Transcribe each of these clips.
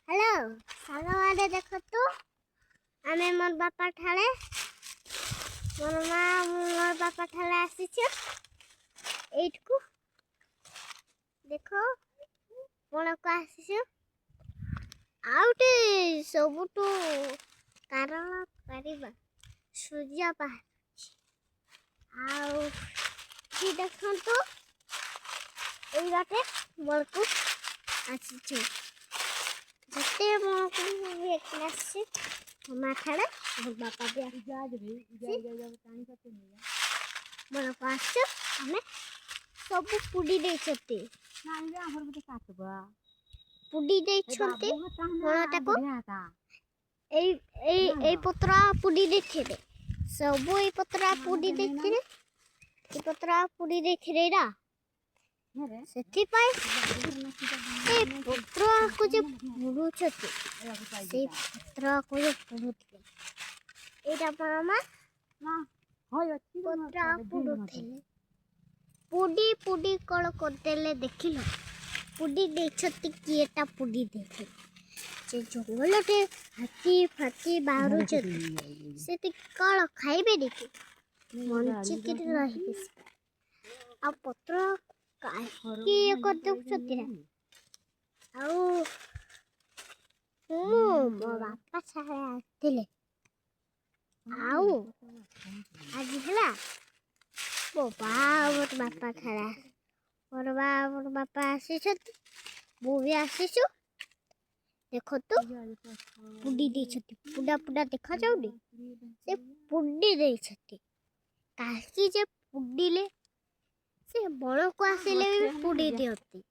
hello सागवाडे देखो तो आमे मोर बापा ठाले मोर माँ मोर बापा ठाले आसीछ एठकू देखो कोन को आसीछ आउटे सबुटू कारण परिबा सूर्य बाहर आउ की देखो तो एई बाटे मोर को आसीछ जते मोर को एक क्लास से माँ ठाले मोर बापा भी मोर पास हमें सब पुडी दे छते पुडी दे छते कोनटा को ए पत्रा पुडी दे छते सब ए पत्रा पुडी दे छते ए पत्रा पुडी दे छरेरा सेथि पाई ए पत्रा को जे पुडू छते से पत्रा को जे पुडू एटा मामा होय अछि पत्रा पुडू थेले पुडी पुडी कळ करतेले देखिलो पुडी दे छती किएटा पुडी देखे जे जंगलटे हाथी फाती बाहरु छती सेति कळ खाइबे देखि मंची के रहिबे आ पत्र काहे कर दउ छती ना आउ मो बापा सारे आथिले आउ आज हला मोर बापा खड़ा मोर बापा आसी छथि बो भी आसीछु देखो तो पुडी दे छथि पुडा पुडा देखा जाउनी से पुडी दे छथि काहे जे पुडीले से बड़ को आसीले भी पुडी दियती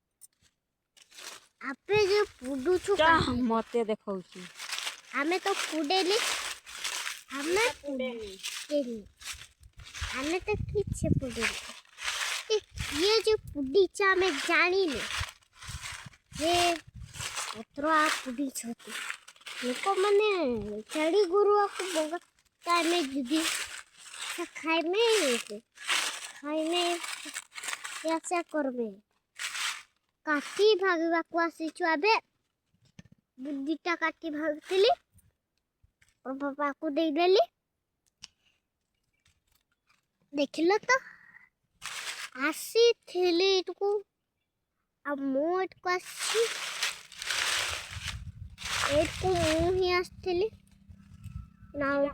आपे जे पुडू छु मते देखौची हमें तो पुडेली हमें पुडेली हमें तो किछे पुडेली ये जो पुडी चा में जानी ने ये पत्रा पुडी छती लोक माने चढ़ी गुरु को बोगा टाइम जुदी खाई में ऐसा करबे काटी भागवा को आसीछु आबे बुद्धिटा काटी भागतिली और पापा को दे देली देखिलो तो आसी थेले इटको अब मोट को आसी एक को ही आस्थिली नाउ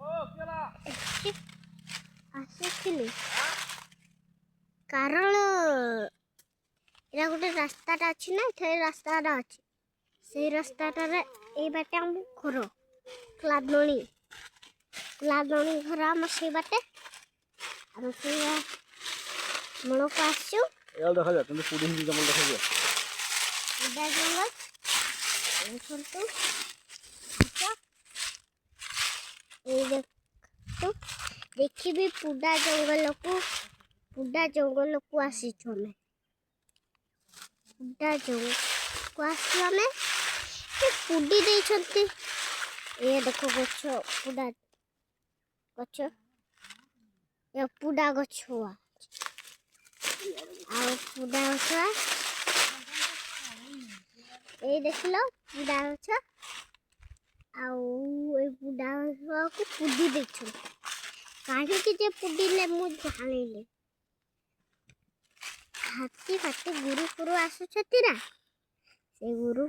ओ केला आसी थेली कारण एरा गोटे रास्ताटा अछि ना थे रास्ताटा अछि से रास्ताटारे ए बाटे हम घर क्लादणी घर हम से बाटे हम से मणो को आसु एल देखा जा तुम पुडी हिंदी जंगल देखा जा पुडा जंगल ए छोटू अच्छा ए देख तो देखि भी पुडा जंगल को आसी छमे पुडा जंगल को आसी हमें पुडी दे छथि ए देखो गछ पुडा गछ ये पुडा गछ हुआ आ पुडा गछ ए देखलो पुडा गछ आ ए पुडा गछ को पुडी दे छ काहे कि जे पुडी ले मु जानिले हाथी फाटी गुरु आसु छथि ना से गुरु